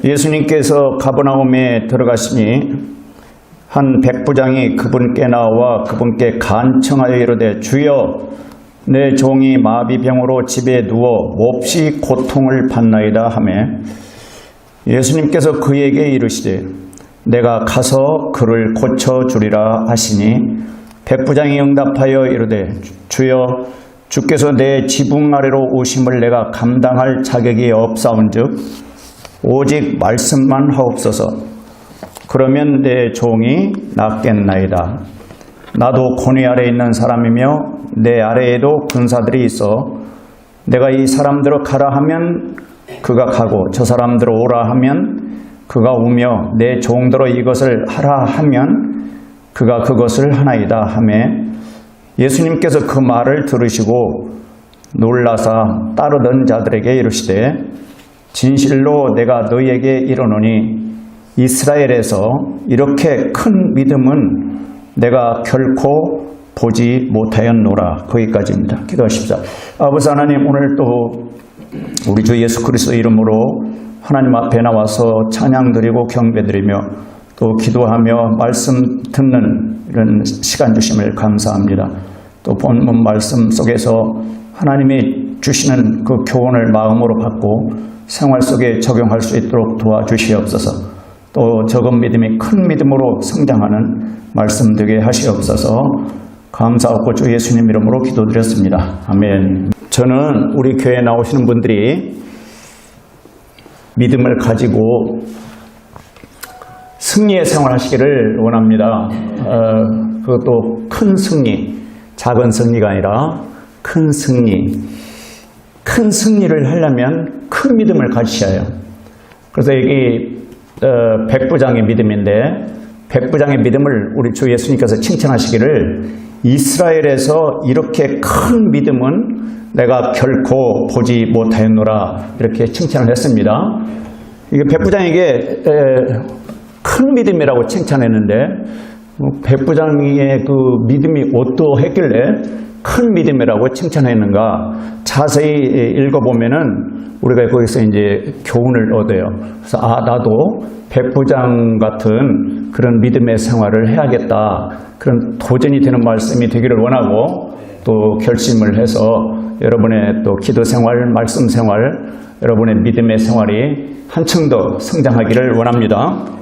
예수님께서 가버나움에 들어가시니 한 백부장이 그분께 나와 그분께 간청하여 이르되 주여 내 종이 마비병으로 집에 누워 몹시 고통을 받나이다 하매 예수님께서 그에게 이르시되 내가 가서 그를 고쳐주리라 하시니 백부장이 응답하여 이르되 주여 주께서 내 지붕 아래로 오심을 내가 감당할 자격이 없사온즉 오직 말씀만 하옵소서. 그러면 내 종이 낫겠나이다. 나도 권위 아래 있는 사람이며 내 아래에도 군사들이 있어 내가 이 사람들을 가라 하면 그가 가고 저 사람들을 오라 하면 그가 오며 내 종들로 이것을 하라 하면 그가 그것을 하나이다 하매 예수님께서 그 말을 들으시고 놀라사 따르던 자들에게 이르시되 진실로 내가 너희에게 이르노니 이스라엘에서 이렇게 큰 믿음은 내가 결코 보지 못하였노라. 거기까지입니다. 기도하십시오. 아버지 하나님, 오늘 또 우리 주 예수 그리스도 이름으로 하나님 앞에 나와서 찬양 드리고 경배 드리며 또 기도하며 말씀 듣는 이런 시간 주심을 감사합니다. 또 본문 말씀 속에서 하나님이 주시는 그 교훈을 마음으로 받고 생활 속에 적용할 수 있도록 도와주시옵소서. 또 적은 믿음이 큰 믿음으로 성장하는 말씀 되게 하시옵소서. 감사하고 주 예수님 이름으로 기도드렸습니다. 아멘. 저는 우리 교회에 나오시는 분들이 믿음을 가지고 승리의 생활하시기를 원합니다. 그것도 큰 승리, 작은 승리가 아니라 큰 승리. 큰 승리를 하려면 큰 믿음을 가지셔야 해요. 그래서 여기 백부장의 믿음인데 백부장의 믿음을 우리 주 예수님께서 칭찬하시기를 이스라엘에서 이렇게 큰 믿음은 내가 결코 보지 못하였노라 이렇게 칭찬을 했습니다. 이게 백부장에게 큰 믿음이라고 칭찬했는데 백부장의 그 믿음이 어떠했길래 큰 믿음이라고 칭찬했는가 자세히 읽어보면은 우리가 거기서 이제 교훈을 얻어요. 그래서 나도 백부장 같은 그런 믿음의 생활을 해야겠다. 그런 도전이 되는 말씀이 되기를 원하고 또 결심을 해서 여러분의 또 기도 생활, 말씀 생활, 여러분의 믿음의 생활이 한층 더 성장하기를 원합니다.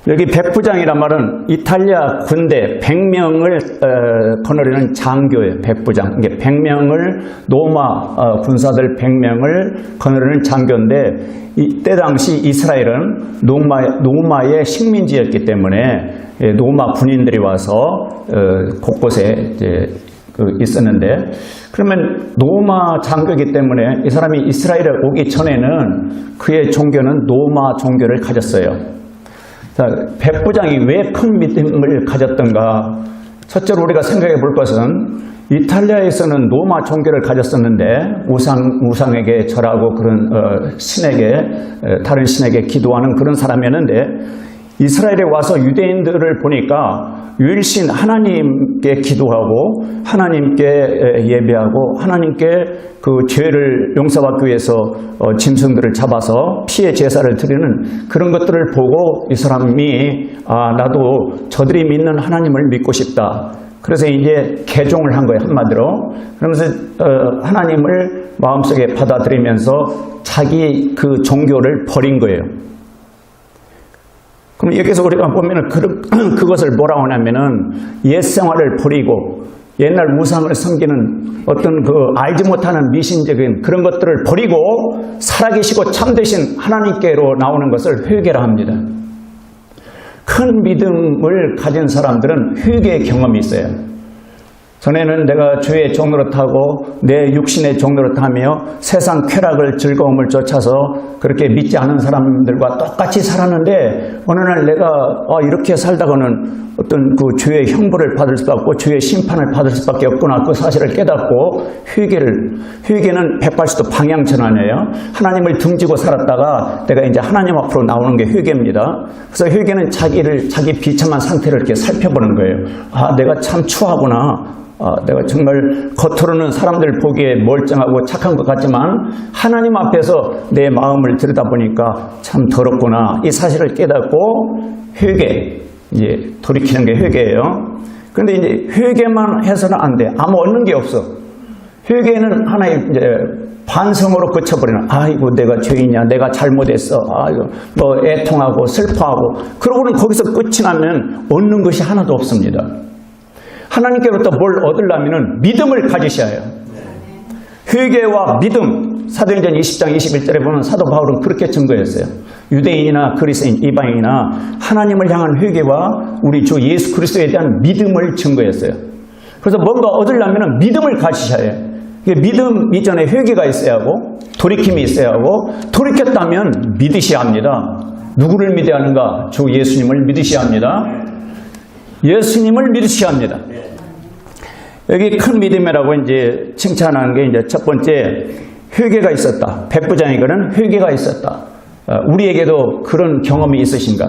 여기 백부장이란 말은 이탈리아 군대 100명을 거느리는 장교예요. 백부장. 이게 100명을 로마 군사들 100명을 거느리는 장교인데 이때 당시 이스라엘은 로마의 식민지였기 때문에 로마 군인들이 와서 곳곳에 이제 있었는데 그러면 로마 장교이기 때문에 이 사람이 이스라엘에 오기 전에는 그의 종교는 로마 종교를 가졌어요. 자, 백부장이 왜 큰 믿음을 가졌던가? 첫째로 우리가 생각해 볼 것은 이탈리아에서는 로마 종교를 가졌었는데 우상에게 절하고 그런 신에게 다른 신에게 기도하는 그런 사람이었는데 이스라엘에 와서 유대인들을 보니까 유일신 하나님께 기도하고 하나님께 예배하고 하나님께 그 죄를 용서받기 위해서 짐승들을 잡아서 피의 제사를 드리는 그런 것들을 보고 이 사람이 나도 저들이 믿는 하나님을 믿고 싶다. 그래서 이제 개종을 한 거예요, 한마디로. 그러면서 하나님을 마음속에 받아들이면서 자기 그 종교를 버린 거예요. 그럼 여기서 우리가 보면은 그것을 뭐라고 하냐면은 옛 생활을 버리고 옛날 우상을 섬기는 어떤 그 알지 못하는 미신적인 그런 것들을 버리고 살아계시고 참되신 하나님께로 나오는 것을 회개라 합니다. 큰 믿음을 가진 사람들은 회개의 경험이 있어요. 전에는 내가 주의 종노릇하고 내 육신의 노릇하며 세상 쾌락을 즐거움을 쫓아서 그렇게 믿지 않은 사람들과 똑같이 살았는데 어느 날 내가 이렇게 살다가는 어떤 그 주의 형벌을 받을 수밖에 없고 주의 심판을 받을 수밖에 없구나 그 사실을 깨닫고 회개는 180도 방향 전환이에요. 하나님을 등지고 살았다가 내가 이제 하나님 앞으로 나오는 게 회개입니다. 그래서 회개는 자기 비참한 상태를 이렇게 살펴보는 거예요. 내가 참 추하구나. 내가 정말 겉으로는 사람들 보기에 멀쩡하고 착한 것 같지만 하나님 앞에서 내 마음을 들여다보니까 참 더럽구나. 이 사실을 깨닫고 회개, 이제 돌이키는 게 회개예요. 그런데 이제 회개만 해서는 안 돼. 아무 얻는 게 없어. 회개는 하나의 이제 반성으로 그쳐버리는, 아이고 내가 죄인이야, 내가 잘못했어, 아이고 뭐 애통하고 슬퍼하고, 그러고는 거기서 끝이 나면 얻는 것이 하나도 없습니다. 하나님께로부터 뭘 얻으려면 믿음을 가지셔야 해요. 회개와 믿음. 사도행전 20장 21절에 보면 사도 바울은 그렇게 증거했어요. 유대인이나 그리스인, 이방인이나 하나님을 향한 회개와 우리 주 예수 그리스도에 대한 믿음을 증거했어요. 그래서 뭔가 얻으려면 믿음을 가지셔야 해요. 믿음 이전에 회개가 있어야 하고 돌이킴이 있어야 하고, 돌이켰다면 믿으셔야 합니다. 누구를 믿어야 하는가? 주 예수님을 믿으셔야 합니다. 예수님을 믿으셔야 합니다. 여기 큰 믿음이라고 이제 칭찬하는 게 이제 첫 번째, 회개가 있었다. 백부장에게는 회개가 있었다. 우리에게도 그런 경험이 있으신가?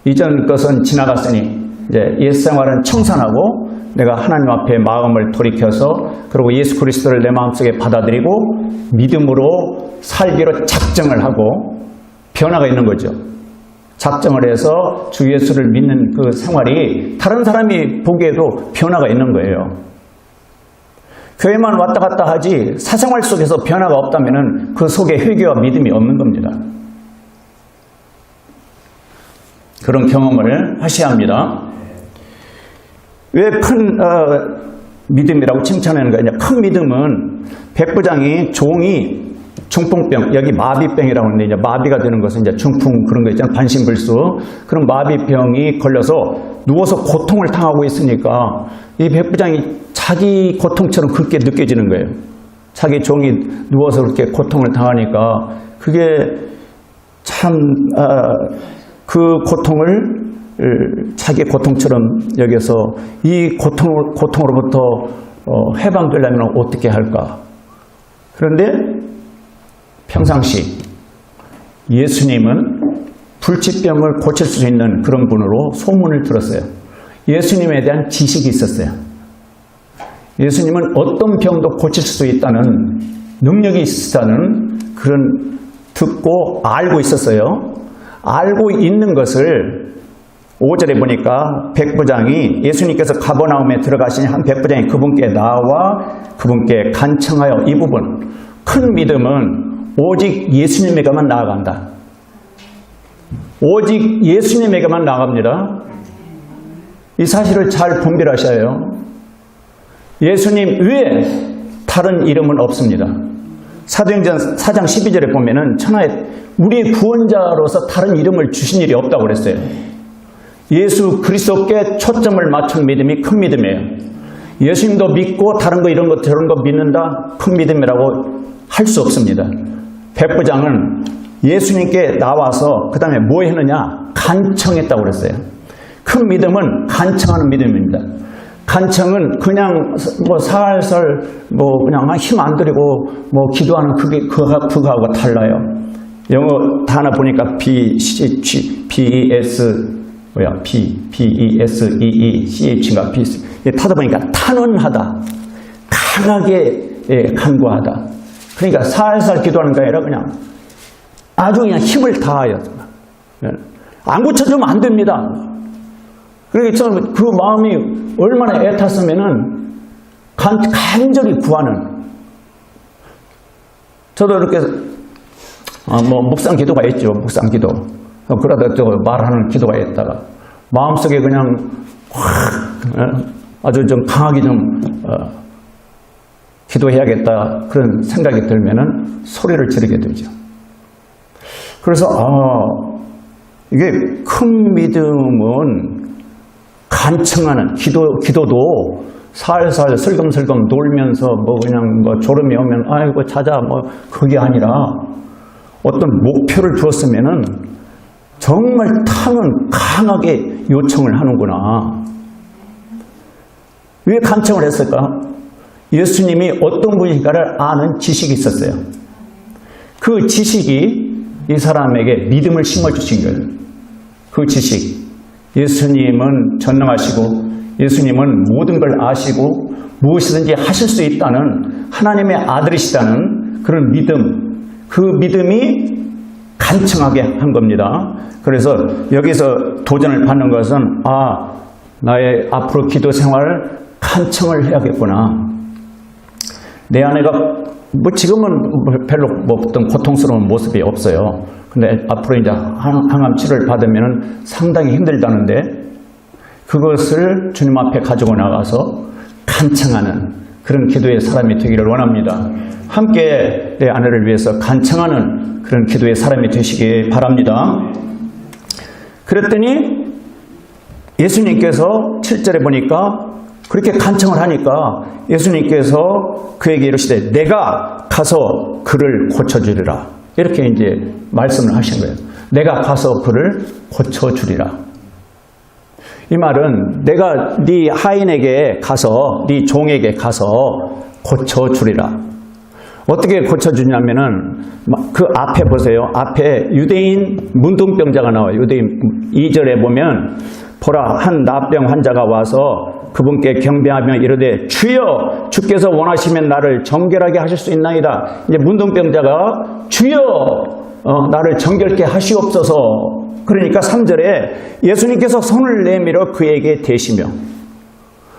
이전 것은 지나갔으니 이제 옛 생활은 청산하고 내가 하나님 앞에 마음을 돌이켜서, 그리고 예수 그리스도를 내 마음속에 받아들이고 믿음으로 살기로 작정을 하고 변화가 있는 거죠. 작정을 해서 주 예수를 믿는 그 생활이 다른 사람이 보기에도 변화가 있는 거예요. 교회만 왔다 갔다 하지 사생활 속에서 변화가 없다면 그 속에 회개와 믿음이 없는 겁니다. 그런 경험을 하셔야 합니다. 왜 큰 믿음이라고 칭찬하는 거냐? 큰 믿음은 백부장이 종이 중풍병, 여기 마비병이라고 하는데, 이제 마비가 되는 것은 이제 중풍 그런 거 있잖아요. 반신불수. 그런 마비병이 걸려서 누워서 고통을 당하고 있으니까 이 백부장이 자기 고통처럼 그렇게 느껴지는 거예요. 자기 종이 누워서 그렇게 고통을 당하니까 그게 참, 그 고통을 자기 고통처럼 여겨서 이 고통으로부터 해방되려면 어떻게 할까? 그런데 평상시 예수님은 불치병을 고칠 수 있는 그런 분으로 소문을 들었어요. 예수님에 대한 지식이 있었어요. 예수님은 어떤 병도 고칠 수 있다는 능력이 있다는 그런 듣고 알고 있었어요. 알고 있는 것을 5절에 보니까 백부장이, 예수님께서 가버나움에 들어가시니 한 백부장이 그분께 나와 그분께 간청하여, 이 부분, 큰 믿음은 오직 예수님에게만 나아간다. 오직 예수님에게만 나아갑니다. 이 사실을 잘 분별하셔야 해요. 예수님 외에 다른 이름은 없습니다. 사도행전 4장 12절에 보면은 천하에 우리의 구원자로서 다른 이름을 주신 일이 없다고 그랬어요. 예수 그리스도께 초점을 맞춘 믿음이 큰 믿음이에요. 예수님도 믿고 다른 거 이런 거 저런 거 믿는다, 큰 믿음이라고 할 수 없습니다. 백부장은 예수님께 나와서 그 다음에 뭐 했느냐? 간청했다고 그랬어요. 큰 믿음은 간청하는 믿음입니다. 간청은 그냥 뭐 살살 뭐 그냥 힘 안 들이고 뭐 기도하는 그거하고 달라요. 영어 단어 보니까 B-E-S-Ch인가 타다 보니까 탄원하다, 강하게 간구하다. 그러니까 살살 기도하는 게 아니라 그냥 아주 그냥 힘을 다하여, 안 고쳐주면 안 됩니다. 그러니까 저는 그 마음이 얼마나 애탔으면은 간절히 구하는. 저도 이렇게 뭐 묵상 기도가 있죠. 묵상 기도. 그러다 저 말하는 기도가 있다가 마음속에 그냥 확 아주 좀 강하게 좀 기도해야겠다 그런 생각이 들면은 소리를 지르게 되죠. 그래서 이게 큰 믿음은 간청하는 기도도 살살 슬금슬금 놀면서 뭐 그냥 뭐 졸음이 오면 아이고 자자 뭐 그게 아니라 어떤 목표를 두었으면은 정말 타는 강하게 요청을 하는구나. 왜 간청을 했을까? 예수님이 어떤 분인가를 아는 지식이 있었어요. 그 지식이 이 사람에게 믿음을 심어주신 거예요. 그 지식. 예수님은 전능하시고 예수님은 모든 걸 아시고 무엇이든지 하실 수 있다는 하나님의 아들이시다는 그런 믿음, 그 믿음이 간청하게 한 겁니다. 그래서 여기서 도전을 받는 것은 나의 앞으로 기도 생활 간청을 해야겠구나. 내 아내가 지금은 별로 어떤 고통스러운 모습이 없어요. 근데 앞으로 이제 항암 치료를 받으면 상당히 힘들다는데 그것을 주님 앞에 가지고 나가서 간청하는 그런 기도의 사람이 되기를 원합니다. 함께 내 아내를 위해서 간청하는 그런 기도의 사람이 되시기 바랍니다. 그랬더니 예수님께서 7절에 보니까 그렇게 간청을 하니까 예수님께서 그에게 이르시되 내가 가서 그를 고쳐주리라. 이렇게 이제 말씀을 하신 거예요. 내가 가서 그를 고쳐주리라. 이 말은 내가 네 하인에게 가서 네 종에게 가서 고쳐주리라. 어떻게 고쳐주냐면은 그 앞에 보세요. 앞에 유대인 문둥병자가 나와요. 유대인 2절에 보면 보라 한 나병 환자가 와서 그분께 경배하며 이르되 주여 주께서 원하시면 나를 정결하게 하실 수 있나이다. 이제 문둥병자가 주여 나를 정결케 하시옵소서. 그러니까 3절에 예수님께서 손을 내밀어 그에게 대시며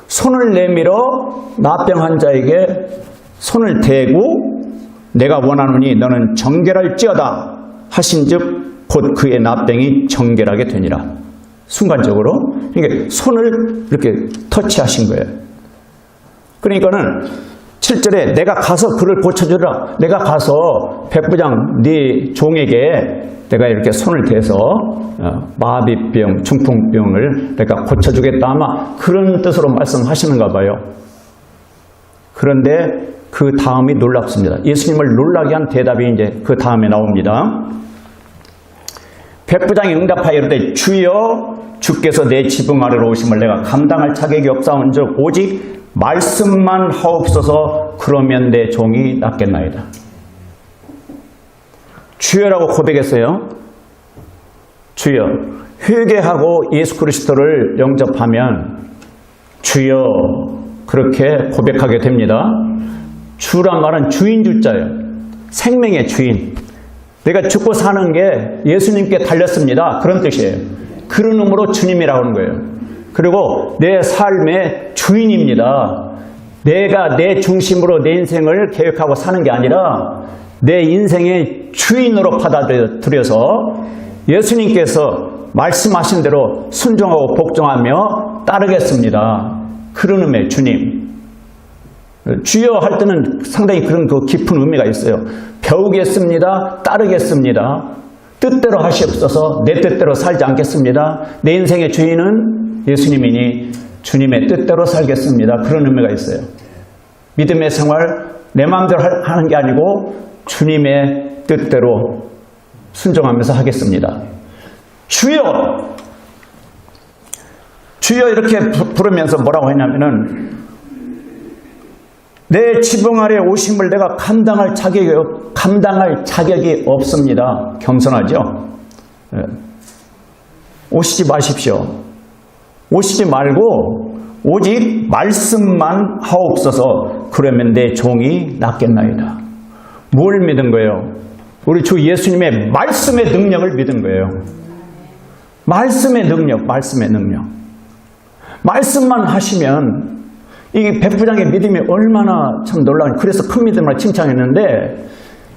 손을 내밀어 나병 환자에게 손을 대고 내가 원하노니 너는 정결할지어다 하신즉 곧 그의 나병이 정결하게 되니라. 순간적으로 그러니까 손을 이렇게 터치하신 거예요. 그러니까는 7절에 내가 가서 그를 고쳐주라. 내가 가서 백부장 네 종에게 내가 이렇게 손을 대서 마비병, 중풍병을 내가 고쳐주겠다. 아마 그런 뜻으로 말씀하시는가 봐요. 그런데 그 다음이 놀랍습니다. 예수님을 놀라게 한 대답이 이제 그 다음에 나옵니다. 백부장이 응답하여 이르되 주여 주께서 내 지붕 아래로 오심을 내가 감당할 자격이 없사온즉 오직 말씀만 하옵소서 그러면 내 종이 낫겠나이다. 주여라고 고백했어요. 주여. 회개하고 예수 그리스도를 영접하면 주여 그렇게 고백하게 됩니다. 주란 말은 주인 주자예요. 생명의 주인. 내가 죽고 사는 게 예수님께 달렸습니다. 그런 뜻이에요. 그런 의미로 주님이라고 하는 거예요. 그리고 내 삶의 주인입니다. 내가 내 중심으로 내 인생을 계획하고 사는 게 아니라 내 인생의 주인으로 받아들여서 예수님께서 말씀하신 대로 순종하고 복종하며 따르겠습니다. 그런 의미의 주님. 주여 할 때는 상당히 그런 그 깊은 의미가 있어요. 배우겠습니다. 따르겠습니다. 뜻대로 하시옵소서. 내 뜻대로 살지 않겠습니다. 내 인생의 주인은 예수님이니 주님의 뜻대로 살겠습니다. 그런 의미가 있어요. 믿음의 생활 내 마음대로 하는 게 아니고 주님의 뜻대로 순종하면서 하겠습니다. 주여! 주여 이렇게 부르면서 뭐라고 했냐면은 내 지붕 아래 오심을 내가 감당할 자격이 없습니다. 겸손하죠? 오시지 마십시오. 오시지 말고 오직 말씀만 하옵소서. 그러면 내 종이 낫겠나이다. 뭘 믿은 거예요? 우리 주 예수님의 말씀의 능력을 믿은 거예요. 말씀의 능력, 말씀의 능력. 말씀만 하시면 이 백부장의 믿음이 얼마나 참 놀라운, 그래서 큰 믿음을 칭찬했는데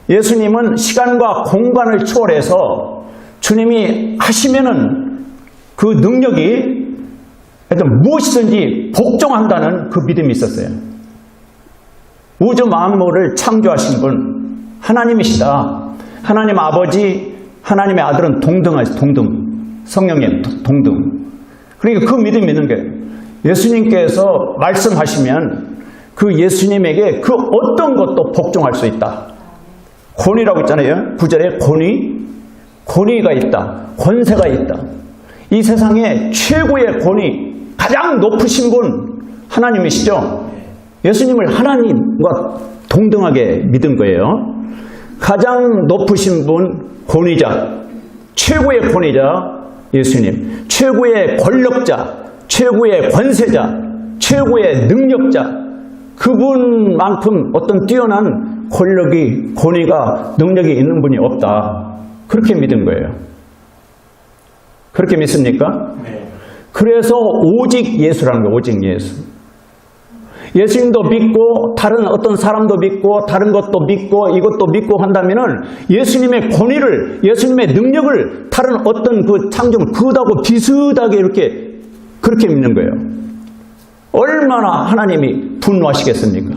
예수님은 시간과 공간을 초월해서 주님이 하시면은 그 능력이 하여튼 무엇이든지 복종한다는 그 믿음이 있었어요. 우주 만물을 창조하신 분 하나님이시다. 하나님 아버지, 하나님의 아들은 동등하시, 동등. 성령님 동등. 그러니까 그 믿음이 있는 게 예수님께서 말씀하시면 그 예수님에게 그 어떤 것도 복종할 수 있다. 권위라고 있잖아요. 9절에 권위가 있다. 권세가 있다. 이 세상에 최고의 권위, 가장 높으신 분 하나님이시죠. 예수님을 하나님과 동등하게 믿은 거예요. 가장 높으신 분 권위자, 최고의 권위자 예수님, 최고의 권력자, 최고의 권세자, 최고의 능력자, 그분만큼 어떤 뛰어난 권력이, 권위가, 능력이 있는 분이 없다. 그렇게 믿은 거예요. 그렇게 믿습니까? 네. 그래서 오직 예수라는 거예요. 오직 예수. 예수님도 믿고 다른 어떤 사람도 믿고 다른 것도 믿고 이것도 믿고 한다면은 예수님의 권위를, 예수님의 능력을 다른 어떤 그 창조물 그하고 비슷하게 이렇게 그렇게 믿는 거예요. 얼마나 하나님이 분노하시겠습니까?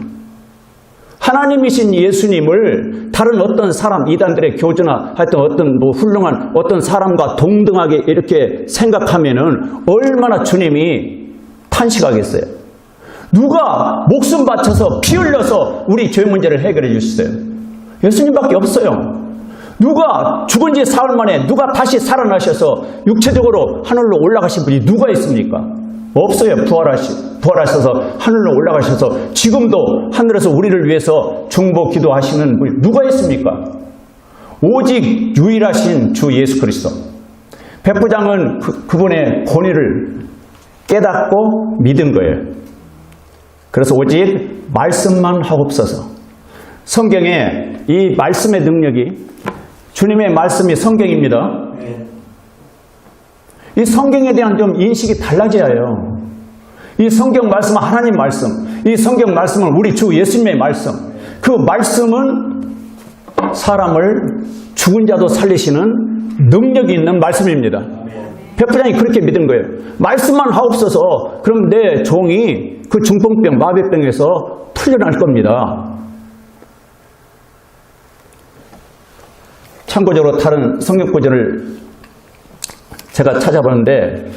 하나님이신 예수님을 다른 어떤 사람, 이단들의 교주나 하여튼 어떤 뭐 훌륭한 어떤 사람과 동등하게 이렇게 생각하면은 얼마나 주님이 탄식하겠어요. 누가 목숨 바쳐서 피 흘려서 우리 죄 문제를 해결해 주셨어요? 예수님밖에 없어요. 누가 죽은 지 사흘 만에 누가 다시 살아나셔서 육체적으로 하늘로 올라가신 분이 누가 있습니까? 없어요. 부활하셔서 하늘로 올라가셔서 지금도 하늘에서 우리를 위해서 중보 기도하시는 분이 누가 있습니까? 오직 유일하신 주 예수 그리스도. 백부장은 그분의 권위를 깨닫고 믿은 거예요. 그래서 오직 말씀만 하옵소서. 성경에 이 말씀의 능력이, 주님의 말씀이 성경입니다. 이 성경에 대한 좀 인식이 달라져야 해요. 이 성경 말씀은 하나님 말씀, 이 성경 말씀은 우리 주 예수님의 말씀. 그 말씀은 사람을 죽은 자도 살리시는 능력이 있는 말씀입니다. 백부장이 그렇게 믿은 거예요. 말씀만 하옵소서. 그럼 내 종이 그 중풍병, 마비병에서 풀려날 겁니다. 참고적으로 다른 성경 구절을 제가 찾아보는데,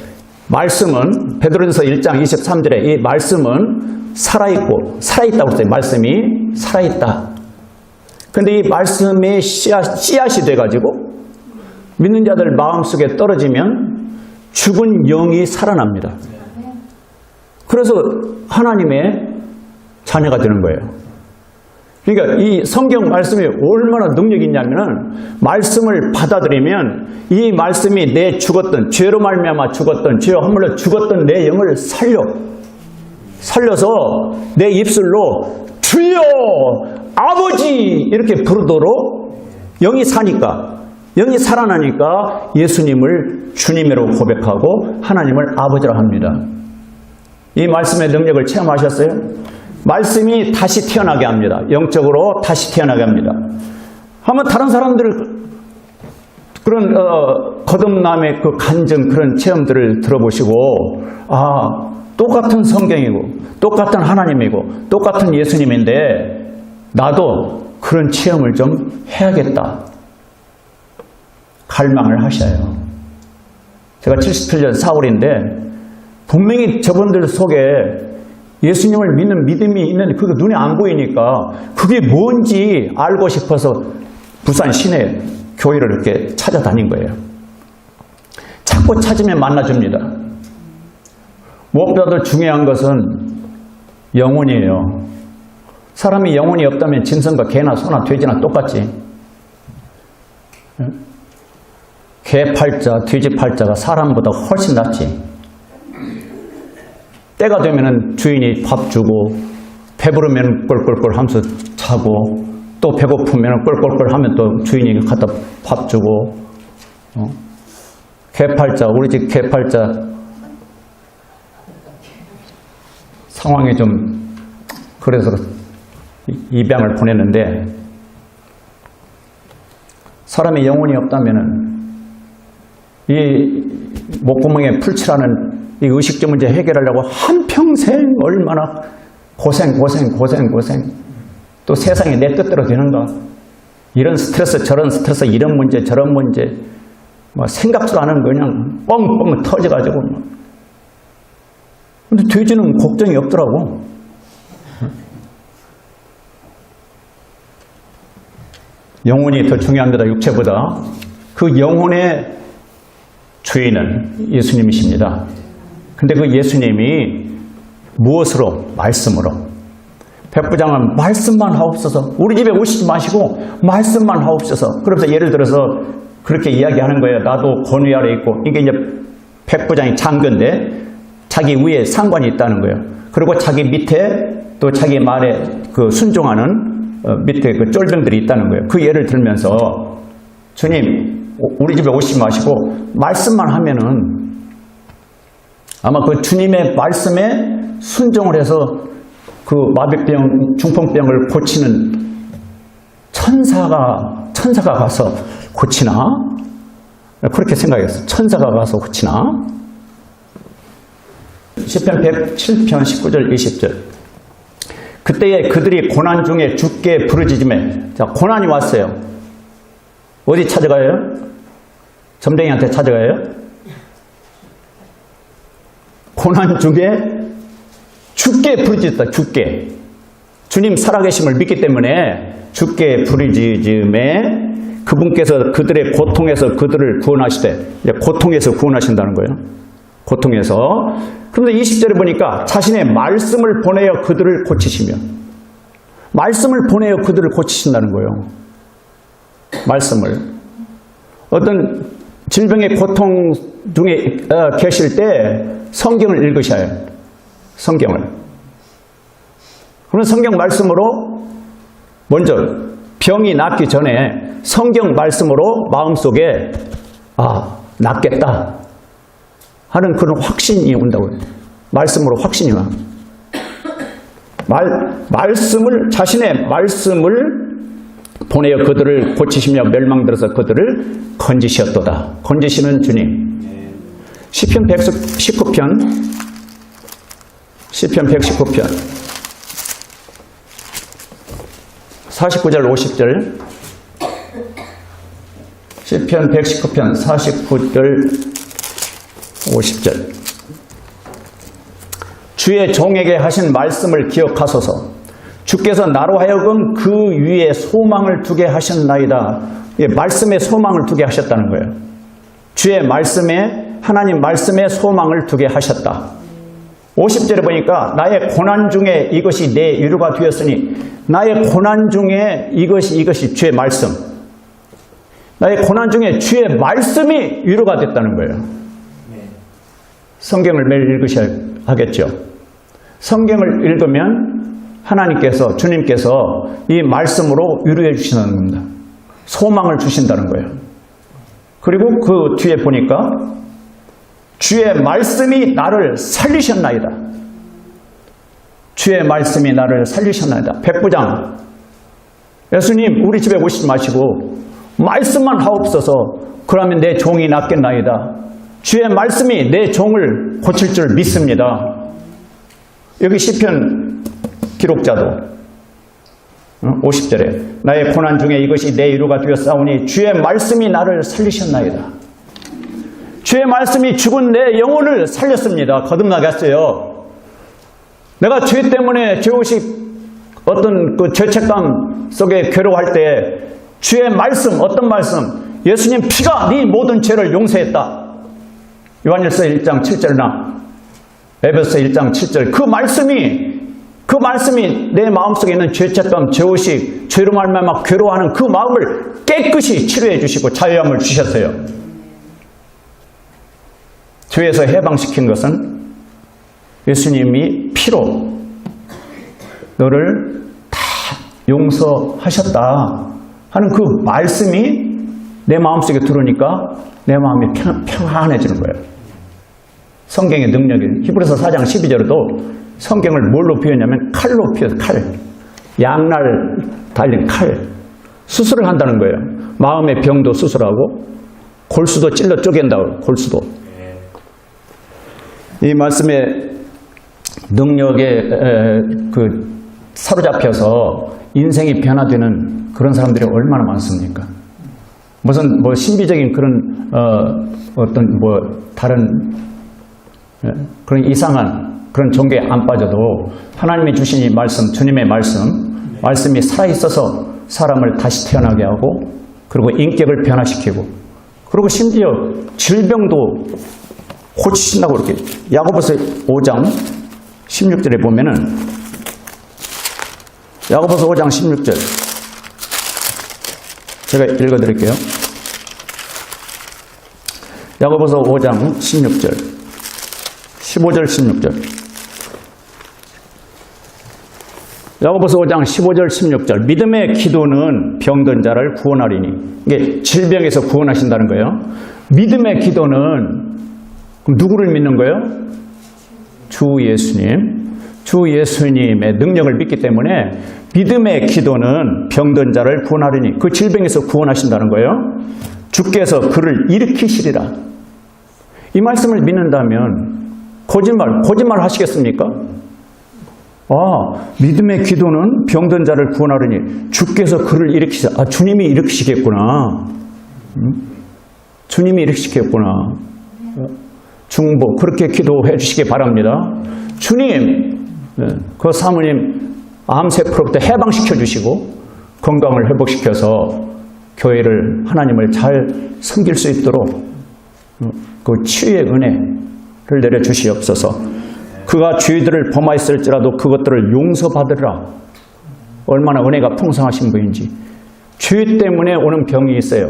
말씀은 베드로전서 1장 23절에 이 말씀은 살아있고, 살아있다고 했어요. 말씀이 살아있다. 근데 이 말씀의 씨앗이 돼가지고 믿는 자들 마음속에 떨어지면 죽은 영이 살아납니다. 그래서 하나님의 자녀가 되는 거예요. 그러니까 이 성경 말씀이 얼마나 능력이 있냐면은, 말씀을 받아들이면 이 말씀이 내 죽었던, 죄로 말미암아 죽었던, 죄와 허물로 죽었던 내 영을 살려서 내 입술로 주여 아버지 이렇게 부르도록 영이 사니까, 영이 살아나니까 예수님을 주님으로 고백하고 하나님을 아버지라 합니다. 이 말씀의 능력을 체험하셨어요? 말씀이 다시 태어나게 합니다. 영적으로 다시 태어나게 합니다. 한번 다른 사람들 그런 거듭남의 그 간증, 그런 체험들을 들어보시고, 똑같은 성경이고 똑같은 하나님이고 똑같은 예수님인데 나도 그런 체험을 좀 해야겠다, 갈망을 하셔요. 제가 77년 4월인데 분명히 저분들 속에 예수님을 믿는 믿음이 있는데 그게 눈에 안 보이니까 그게 뭔지 알고 싶어서 부산 시내 교회를 이렇게 찾아다닌 거예요. 찾고 찾으면 만나줍니다. 무엇보다도 중요한 것은 영혼이에요. 사람이 영혼이 없다면 짐승과 개나 소나 돼지나 똑같지. 개 팔자, 돼지 팔자가 사람보다 훨씬 낫지. 때가 되면 주인이 밥 주고, 배부르면 꿀꿀꿀 하면서 자고, 또 배고프면 꿀꿀꿀 하면 또 주인이 갖다 밥 주고. 개팔자, 우리 집 개팔자 상황이 좀 그래서 입양을 보냈는데, 사람의 영혼이 없다면은 이 목구멍에 풀칠하는 이 의식주 문제 해결하려고 한평생 얼마나 고생, 또 세상이 내 뜻대로 되는가, 이런 스트레스 저런 스트레스, 이런 문제 저런 문제, 뭐 생각도 안 하는 그냥 뻥뻥 터져가지고. 근데 돼지는 걱정이 없더라고. 영혼이 더 중요합니다. 육체보다. 그 영혼의 주인은 예수님이십니다. 근데 그 예수님이 무엇으로? 말씀으로. 백부장은 말씀만 하옵소서. 우리 집에 오시지 마시고 말씀만 하옵소서. 그러면서 예를 들어서 그렇게 이야기하는 거예요. 나도 권위 아래 있고, 이게 이제 백부장이 장교인데 자기 위에 상관이 있다는 거예요. 그리고 자기 밑에 또 자기 말에 그 순종하는 밑에 그 쫄병들이 있다는 거예요. 그 예를 들면서 주님 우리 집에 오시지 마시고 말씀만 하면은 아마 그 주님의 말씀에 순종을 해서 그 마비병, 중풍병을 고치는 천사가 가서 고치나? 그렇게 생각했어요. 천사가 가서 고치나? 시편 107편 19절 20절. 그때에 그들이 고난 중에 주께 부르짖으매. 자, 고난이 왔어요. 어디 찾아가요? 점쟁이한테 찾아가요? 고난 중에 주께 부르짖었다. 주께. 주님 살아계심을 믿기 때문에 주께 부르짖음에 그분께서 그들의 고통에서 그들을 구원하시되, 고통에서 구원하신다는 거예요. 고통에서. 그런데 20절에 보니까 자신의 말씀을 보내어 그들을 고치시며, 말씀을 보내어 그들을 고치신다는 거예요. 말씀을. 어떤 질병의 고통 중에 계실 때 성경을 읽으셔야 해요. 성경을. 그런 성경 말씀으로 먼저 병이 낫기 전에 성경 말씀으로 마음속에 낫겠다 하는 그런 확신이 온다고요. 말씀으로 확신이 와. 자신의 말씀을 보내어 그들을 고치시며 멸망들어서 그들을 건지셨도다. 건지시는 주님. 시편 119편 49절 50절. 시편 119편 49절 50절. 주의 종에게 하신 말씀을 기억하소서. 주께서 나로 하여금 그 위에 소망을 두게 하셨나이다. 말씀에 소망을 두게 하셨다는 거예요. 주의 말씀에, 하나님 말씀에 소망을 두게 하셨다. 50절에 보니까 나의 고난 중에 이것이 내 위로가 되었으니, 나의 고난 중에 이것이 주의 말씀, 나의 고난 중에 주의 말씀이 위로가 됐다는 거예요. 성경을 매일 읽으셔야 하겠죠. 성경을 읽으면 하나님께서, 주님께서 이 말씀으로 위로해 주신다는 겁니다. 소망을 주신다는 거예요. 그리고 그 뒤에 보니까 주의 말씀이 나를 살리셨나이다. 주의 말씀이 나를 살리셨나이다. 백부장, 예수님 우리 집에 오시지 마시고 말씀만 하옵소서. 그러면 내 종이 낫겠나이다. 주의 말씀이 내 종을 고칠 줄 믿습니다. 여기 시편 기록자도 50절에 나의 고난 중에 이것이 내 위로가 되었사오니 주의 말씀이 나를 살리셨나이다. 주의 말씀이 죽은 내 영혼을 살렸습니다. 거듭나게 했어요. 내가 죄 때문에 죄의식, 어떤 그 죄책감 속에 괴로워할 때 주의 말씀, 어떤 말씀? 예수님 피가 네 모든 죄를 용서했다. 요한일서 1장 7절이나 에베소 1장 7절. 그 말씀이 내 마음속에 있는 죄책감, 죄의식, 죄로 말미암아 괴로워하는 그 마음을 깨끗이 치료해 주시고 자유함을 주셨어요. 죄에서 해방시킨 것은 예수님이 피로 너를 다 용서하셨다 하는 그 말씀이 내 마음속에 들어오니까 내 마음이 평안해지는 거예요. 성경의 능력이. 히브리서 4장 12절에도 성경을 뭘로 표현하냐면 칼로 표현해요. 칼. 양날 달린 칼. 수술을 한다는 거예요. 마음의 병도 수술하고 골수도 찔러 쪼갠다고. 골수도. 이 말씀의 능력에 사로잡혀서 인생이 변화되는 그런 사람들이 얼마나 많습니까? 무슨 신비적인 그런 어떤 다른 그런 이상한 그런 종교에 안 빠져도 하나님이 주신 이 말씀, 주님의 말씀이 살아있어서 사람을 다시 태어나게 하고, 그리고 인격을 변화시키고, 그리고 심지어 질병도 고치신다고 이렇게. 야고보서 5장 16절에 보면은, 야고보서 5장 16절 제가 읽어드릴게요. 야고보서 5장 16절 15절 16절. 야고보서 5장 15절 16절. 믿음의 기도는 병든 자를 구원하리니. 이게 질병에서 구원하신다는 거예요. 믿음의 기도는 그럼 누구를 믿는 거예요? 주 예수님. 주 예수님의 능력을 믿기 때문에 믿음의 기도는 병든 자를 구원하리니. 그 질병에서 구원하신다는 거예요. 주께서 그를 일으키시리라. 이 말씀을 믿는다면 거짓말 하시겠습니까? 믿음의 기도는 병든 자를 구원하리니 주께서 그를 일으키시라. 주님이 일으키시겠구나. 주님이 일으키시겠구나. 중보 그렇게 기도해 주시기 바랍니다. 주님, 그 사모님 암세포로부터 해방시켜 주시고 건강을 회복시켜서 교회를 하나님을 잘 섬길 수 있도록 그 치유의 은혜를 내려주시옵소서. 그가 죄들을 범하였을지라도 그것들을 용서받으라. 얼마나 은혜가 풍성하신 분인지. 죄 때문에 오는 병이 있어요.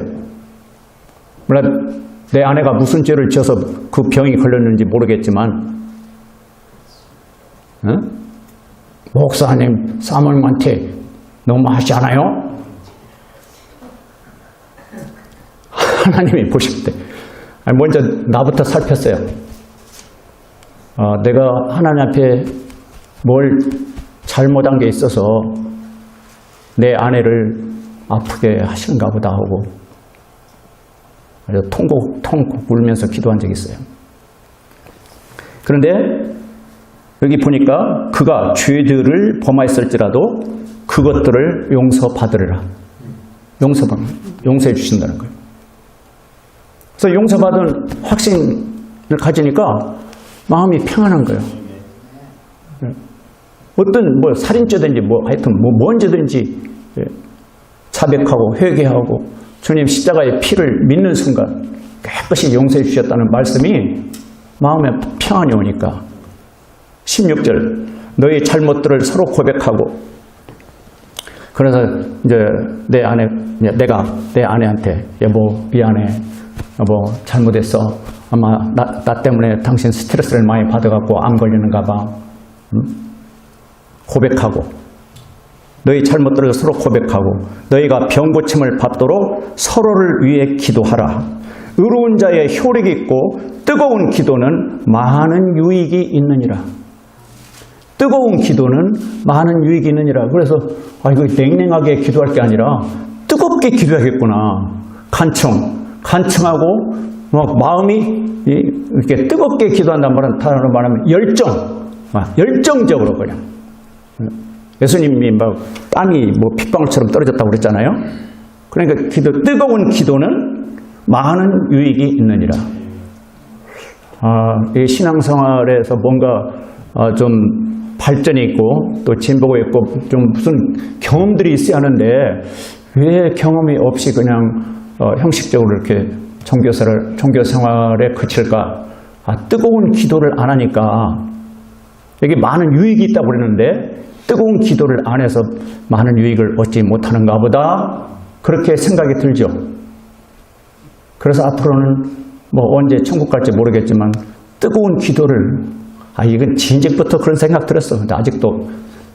물론 내 아내가 무슨 죄를 지어서 그 병이 걸렸는지 모르겠지만 목사님, 사모님한테 너무 하지 않아요? 하나님이 보실 때 먼저 나부터 살폈어요. 내가 하나님 앞에 뭘 잘못한 게 있어서 내 아내를 아프게 하시는가 보다 하고 통곡 울면서 기도한 적이 있어요. 그런데 여기 보니까 그가 죄들을 범하였을지라도 그것들을 용서받으리라. 용서해 주신다는 거예요. 그래서 용서받은 확신을 가지니까 마음이 평안한 거예요. 어떤 살인죄든지 하여튼 뭔죄든지 자백하고 회개하고 주님 십자가의 피를 믿는 순간 깨끗이 용서해 주셨다는 말씀이 마음에 평안이 오니까 16절 너희 잘못들을 서로 고백하고 그래서 이제 내가 내 아내한테 여보 미안해 여보 잘못했어 아마 나 때문에 당신 스트레스를 많이 받아갖고 암 걸리는가 봐. 고백하고 너희 잘못들을 서로 고백하고 너희가 병 고침을 받도록 서로를 위해 기도하라. 의로운 자의 효력이 있고 뜨거운 기도는 많은 유익이 있느니라. 뜨거운 기도는 많은 유익이 있느니라. 그래서 이거 냉랭하게 기도할 게 아니라 뜨겁게 기도하겠구나. 간청하고 마음이 이렇게 뜨겁게 기도한다는 말은 다른 말하면 열정적으로 그냥. 예수님이 땀이 핏방울처럼 떨어졌다고 그랬잖아요. 그러니까 뜨거운 기도는 많은 유익이 있느니라. 이 신앙생활에서 뭔가 좀 발전이 있고 또 진보가 있고 좀 무슨 경험들이 있어야 하는데 왜 경험이 없이 그냥 형식적으로 이렇게 종교 생활에 그칠까? 뜨거운 기도를 안 하니까 여기 많은 유익이 있다고 그랬는데 뜨거운 기도를 안 해서 많은 유익을 얻지 못하는가 보다 그렇게 생각이 들죠. 그래서 앞으로는 언제 천국 갈지 모르겠지만 뜨거운 기도를 이건 진즉부터 그런 생각 들었어. 근데 아직도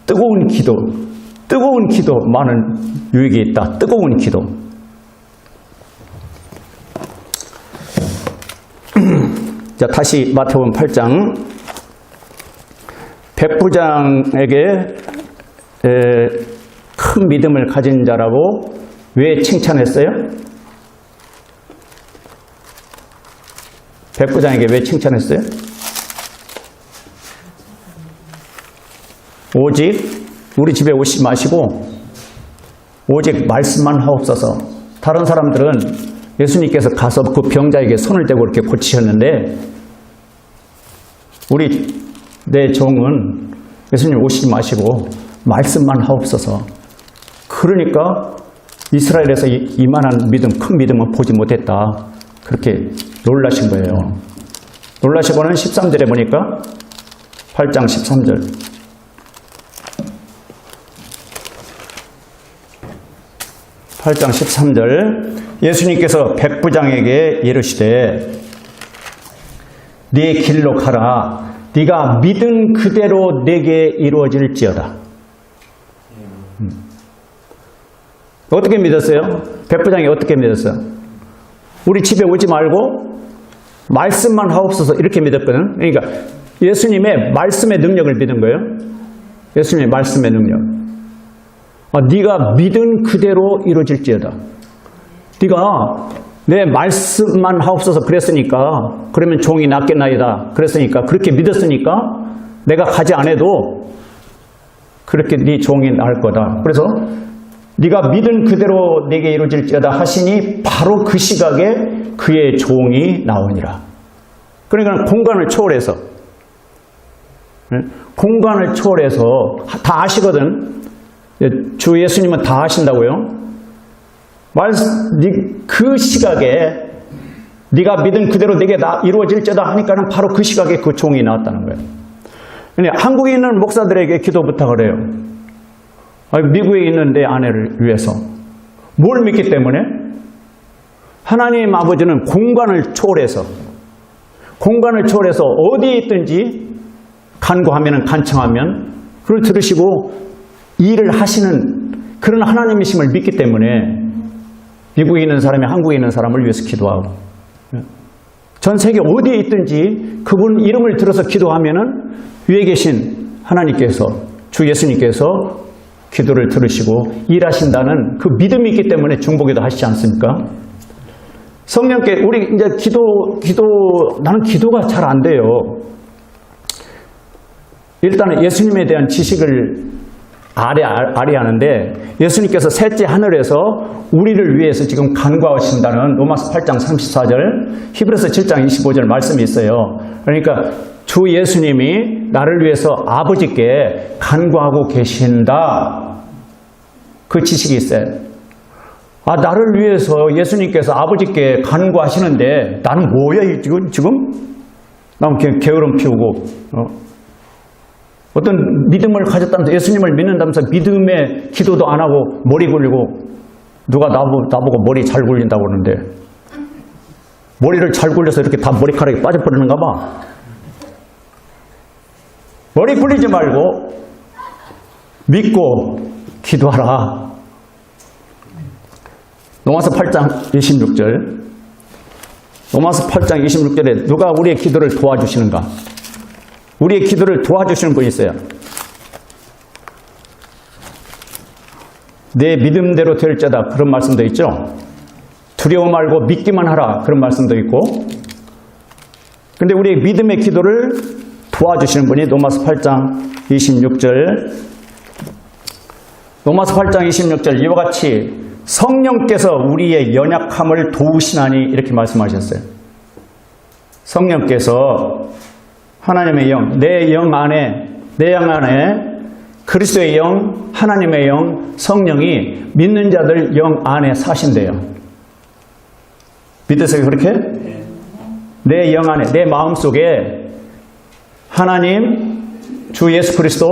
뜨거운 기도 많은 유익이 있다. 뜨거운 기도. 자, 다시 마태복음 8장. 백부장에게 큰 믿음을 가진 자라고 왜 칭찬했어요? 백부장에게 왜 칭찬했어요? 오직 우리 집에 오시지 마시고 오직 말씀만 하옵소서. 다른 사람들은 예수님께서 가서 그 병자에게 손을 대고 이렇게 고치셨는데 내 종은 예수님 오시지 마시고 말씀만 하옵소서. 그러니까 이스라엘에서 이만한 믿음, 큰 믿음은 보지 못했다. 그렇게 놀라신 거예요. 놀라시고는 13절에 보니까 8장 13절. 8장 13절 예수님께서 백부장에게 이르시되 네 길로 가라. 네가 믿은 그대로 내게 이루어질지어다. 어떻게 믿었어요? 백부장이 어떻게 믿었어요? 우리 집에 오지 말고 말씀만 하옵소서 이렇게 믿었거든. 그러니까 예수님의 말씀의 능력을 믿은 거예요. 예수님의 말씀의 능력. 네가 믿은 그대로 이루어질지어다. 네가 내 말씀만 하옵소서 그랬으니까, 그러면 종이 낫겠나이다 그랬으니까, 그렇게 믿었으니까 내가 가지 않아도 그렇게 네 종이 나을 거다. 그래서 네가 믿은 그대로 내게 이루어질지어다 하시니 바로 그 시각에 그의 종이 나오니라. 그러니까 공간을 초월해서, 공간을 초월해서 다 아시거든. 주 예수님은 다 아신다고요. 그 시각에 네가 믿은 그대로 내게 이루어질지어다 하니까는 바로 그 시각에 그 종이 나왔다는 거예요. 한국에 있는 목사들에게 기도 부탁을 해요. 미국에 있는 내 아내를 위해서. 뭘 믿기 때문에? 하나님 아버지는 공간을 초월해서 어디에 있든지 간구하면 간청하면 그걸 들으시고 일을 하시는 그런 하나님이심을 믿기 때문에 미국에 있는 사람이 한국에 있는 사람을 위해서 기도하고, 전 세계 어디에 있든지 그분 이름을 들어서 기도하면은 위에 계신 하나님께서, 주 예수님께서 기도를 들으시고 일하신다는 그 믿음이 있기 때문에 중보기도 하시지 않습니까? 성령께 우리 이제 나는 기도가 잘 안 돼요. 일단은 예수님에 대한 지식을 아래하는데, 예수님께서 셋째 하늘에서 우리를 위해서 지금 간구하신다는 로마서 8장 34절, 히브리서 7장 25절 말씀이 있어요. 그러니까 주 예수님이 나를 위해서 아버지께 간구하고 계신다. 그 지식이 있어요. 나를 위해서 예수님께서 아버지께 간구하시는데 나는 뭐야 지금? 나는 게으름 피우고 어떤 믿음을 가졌다면서, 예수님을 믿는다면서 믿음의 기도도 안 하고 머리 굴리고, 누가 나보고 머리 잘 굴린다고 그러는데 머리를 잘 굴려서 이렇게 다 머리카락이 빠져버리는가 봐. 머리 굴리지 말고 믿고 기도하라. 로마서 8장 26절. 로마서 8장 26절에 누가 우리의 기도를 도와주시는가? 우리의 기도를 도와주시는 분이 있어요. 내 믿음대로 될지어다 그런 말씀도 있죠. 두려워 말고 믿기만 하라 그런 말씀도 있고. 근데 우리의 믿음의 기도를 도와주시는 분이 로마서 8장 26절. 로마서 8장 26절 이와 같이 성령께서 우리의 연약함을 도우시나니 이렇게 말씀하셨어요. 성령께서 하나님의 영, 내 영 안에 그리스도의 영, 하나님의 영, 성령이 믿는 자들 영 안에 사신대요. 믿으세요 그렇게? 내 영 안에, 내 마음속에 하나님, 주 예수 그리스도,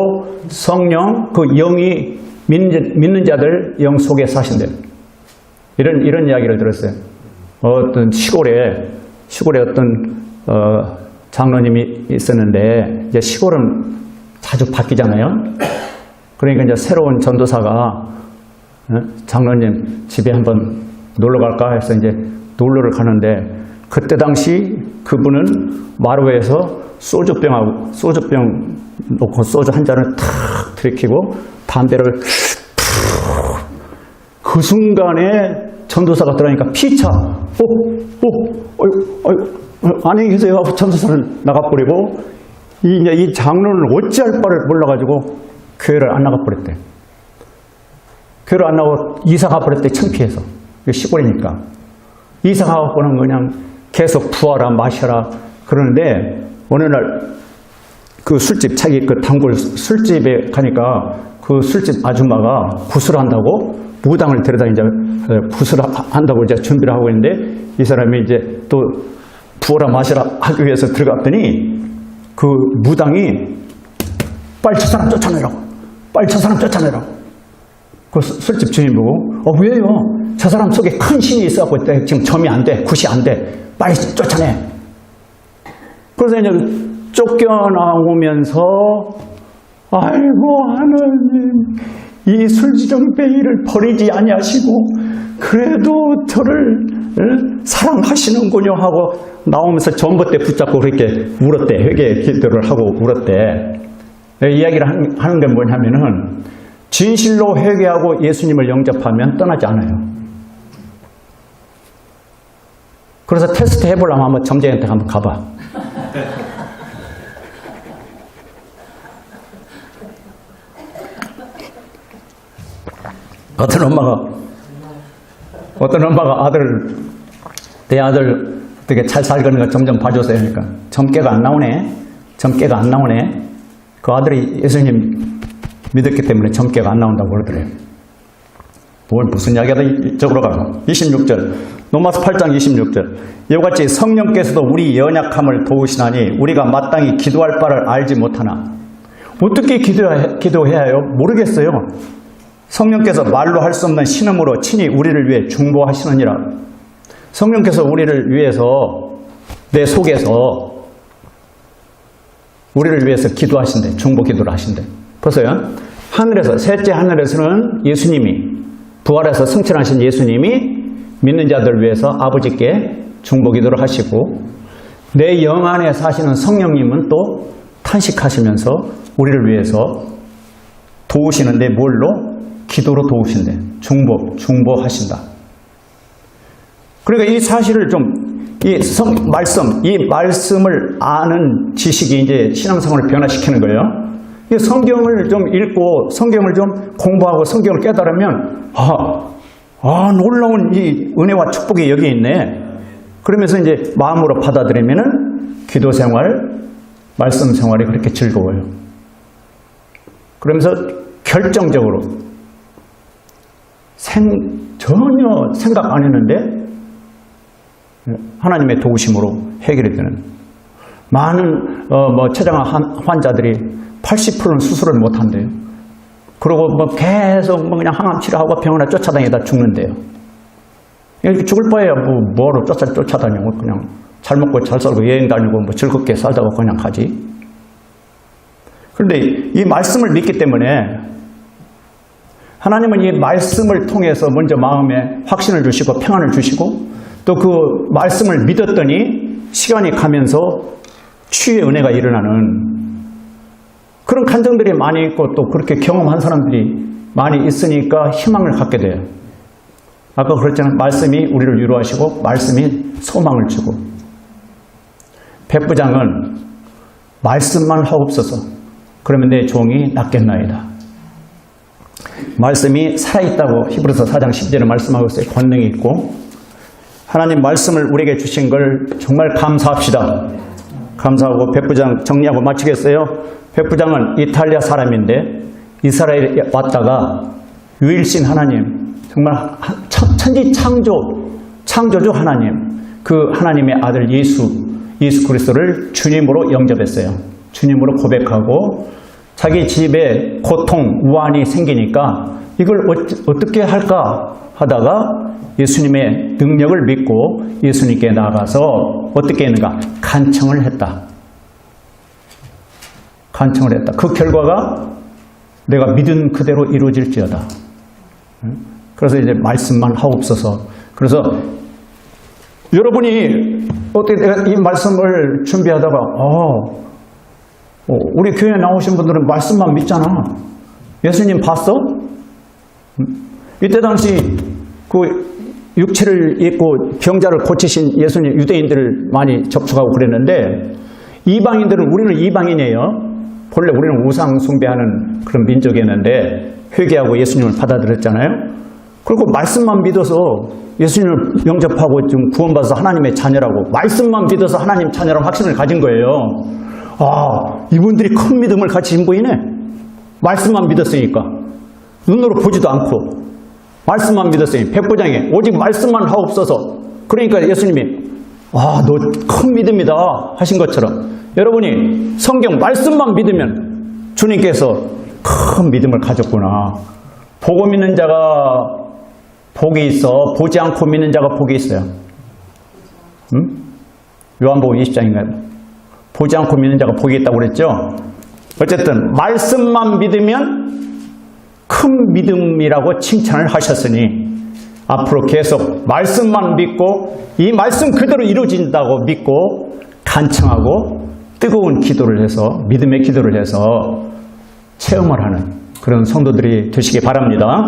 성령, 그 영이 믿는 자들 영 속에 사신대요. 이런 이야기를 들었어요. 어떤 시골에 어떤 장로님이 있었는데, 이제 시골은 자주 바뀌잖아요. 그러니까 이제 새로운 전도사가 장로님 집에 한번 놀러 갈까 해서 이제 놀러를 가는데, 그때 당시 그분은 마루에서 소주병 놓고 소주 한 잔을 탁 들이키고 담배를 그 순간에 전도사가 들어가니까 피차, 안녕히 계세요 하고 전도사는 나가버리고, 이 장로는 어찌할 바를 몰라가지고 교회를 안 나가버렸대. 교회를 안 나가고 이사 가버렸대, 창피해서. 시골이니까. 이사 가고는 그냥 계속 부어라 마셔라 그러는데, 어느 날 그 술집, 자기 그 단골 술집에 가니까 그 술집 아줌마가 구슬 한다고 무당을 데려다 이제 구슬 한다고 이제 준비를 하고 있는데, 이 사람이 이제 또 부어라 마셔라 하기 위해서 들어갔더니 그 무당이 빨리 저 사람 쫓아내라고, 빨리 저 사람 쫓아내라고. 그 술집 주인 보고 왜요? 저 사람 속에 큰 신이 있어갖고 지금 점이 안 돼, 굿이 안 돼, 빨리 쫓아내. 그래서 이제 쫓겨나오면서 아이고 하나님 이 술지정뱅이를 버리지 아니하시고 그래도 저를 사랑하시는군요 하고 나오면서 전봇대 붙잡고 그렇게 울었대. 회개 기도를 하고 울었대. 이야기를 하는 게 뭐냐면은 진실로 회개하고 예수님을 영접하면 떠나지 않아요. 그래서 테스트 해보려면 한번 점쟁이한테 한번 가봐. 어떤 엄마가 내 아들 어떻게 잘 살거는 거 점점 봐줬어요. 그러니까 점괘가 안 나오네. 그 아들이 예수님 믿었기 때문에 점괘가 안 나온다고 그러더래요. 무슨 이야기하다 이쪽으로 가고. 26절 로마서 8장 26절 이와 같이 성령께서도 우리 연약함을 도우시나니 우리가 마땅히 기도할 바를 알지 못하나. 어떻게 기도해야 해요? 모르겠어요. 성령께서 말로 할 수 없는 신음으로 친히 우리를 위해 중보하시느니라. 성령께서 우리를 위해서 내 속에서 우리를 위해서 기도하신대. 중보 기도를 하신대. 보세요. 하늘에서 셋째 하늘에서는 예수님이 부활해서 승천하신 예수님이 믿는 자들을 위해서 아버지께 중보 기도를 하시고 내 영 안에 사시는 성령님은 또 탄식하시면서 우리를 위해서 도우시는데 뭘로? 기도로 도우신대. 중보하신다. 그러니까 이 사실을 이 말씀을 아는 지식이 이제 신앙생활을 변화시키는 거예요. 이 성경을 좀 읽고 성경을 좀 공부하고 성경을 깨달으면 놀라운 이 은혜와 축복이 여기 있네. 그러면서 이제 마음으로 받아들이면은 기도 생활, 말씀 생활이 그렇게 즐거워요. 그러면서 결정적으로 전혀 생각 안 했는데 하나님의 도우심으로 해결이 되는 많은 췌장암 환자들이 80%는 수술을 못 한대요. 그리고 계속 그냥 항암 치료하고 병원에 쫓아다니다 죽는데요. 이렇게 죽을 바에야 뭐로 쫓아다니고 그냥 잘 먹고 잘 살고 여행 다니고 즐겁게 살다가 그냥 가지. 그런데 이 말씀을 믿기 때문에 하나님은 이 말씀을 통해서 먼저 마음에 확신을 주시고 평안을 주시고 또 그 말씀을 믿었더니 시간이 가면서 치유의 은혜가 일어나는 그런 간증들이 많이 있고 또 그렇게 경험한 사람들이 많이 있으니까 희망을 갖게 돼요. 아까 그랬잖아요. 말씀이 우리를 위로하시고 말씀이 소망을 주고. 백부장은 말씀만 하옵소서 그러면 내 종이 낫겠나이다. 말씀이 살아있다고 히브리서 4장 10절에 말씀하고 있어요. 권능이 있고 하나님 말씀을 우리에게 주신 걸 정말 감사합시다. 감사하고 백부장 정리하고 마치겠어요. 백부장은 이탈리아 사람인데 이스라엘에 왔다가 유일신 하나님 정말 천지 창조주 하나님 그 하나님의 아들 예수 그리스도를 주님으로 영접했어요. 주님으로 고백하고 자기 집에 고통, 우환이 생기니까 이걸 어떻게 할까 하다가 예수님의 능력을 믿고 예수님께 나가서 어떻게 했는가? 간청을 했다. 그 결과가 내가 믿은 그대로 이루어질지어다. 그래서 이제 말씀만 하옵소서. 그래서 여러분이 어떻게 내가 이 말씀을 준비하다가 우리 교회에 나오신 분들은 말씀만 믿잖아. 예수님 봤어? 이때 당시 그 육체를 입고 병자를 고치신 예수님 유대인들을 많이 접촉하고 그랬는데 이방인들은 우리는 이방인이에요. 본래 우리는 우상 숭배하는 그런 민족이었는데 회개하고 예수님을 받아들였잖아요. 그리고 말씀만 믿어서 예수님을 영접하고 좀 구원받아서 하나님의 자녀라고 말씀만 믿어서 하나님 자녀라고 확신을 가진 거예요. 이분들이 큰 믿음을 가진 분이네. 말씀만 믿었으니까. 눈으로 보지도 않고 말씀만 믿었으니 백부장이 오직 말씀만 하옵소서. 그러니까 예수님이 너 큰 믿음이다 하신 것처럼 여러분이 성경 말씀만 믿으면 주님께서 큰 믿음을 가졌구나. 보고 믿는 자가 복이 있어. 보지 않고 믿는 자가 복이 있어요. 요한복음 20장인가요? 보지 않고 믿는 자가 복이 있다고 그랬죠. 어쨌든 말씀만 믿으면 큰 믿음이라고 칭찬을 하셨으니 앞으로 계속 말씀만 믿고 이 말씀 그대로 이루어진다고 믿고 간청하고 뜨거운 기도를 해서 믿음의 기도를 해서 체험을 하는 그런 성도들이 되시기 바랍니다.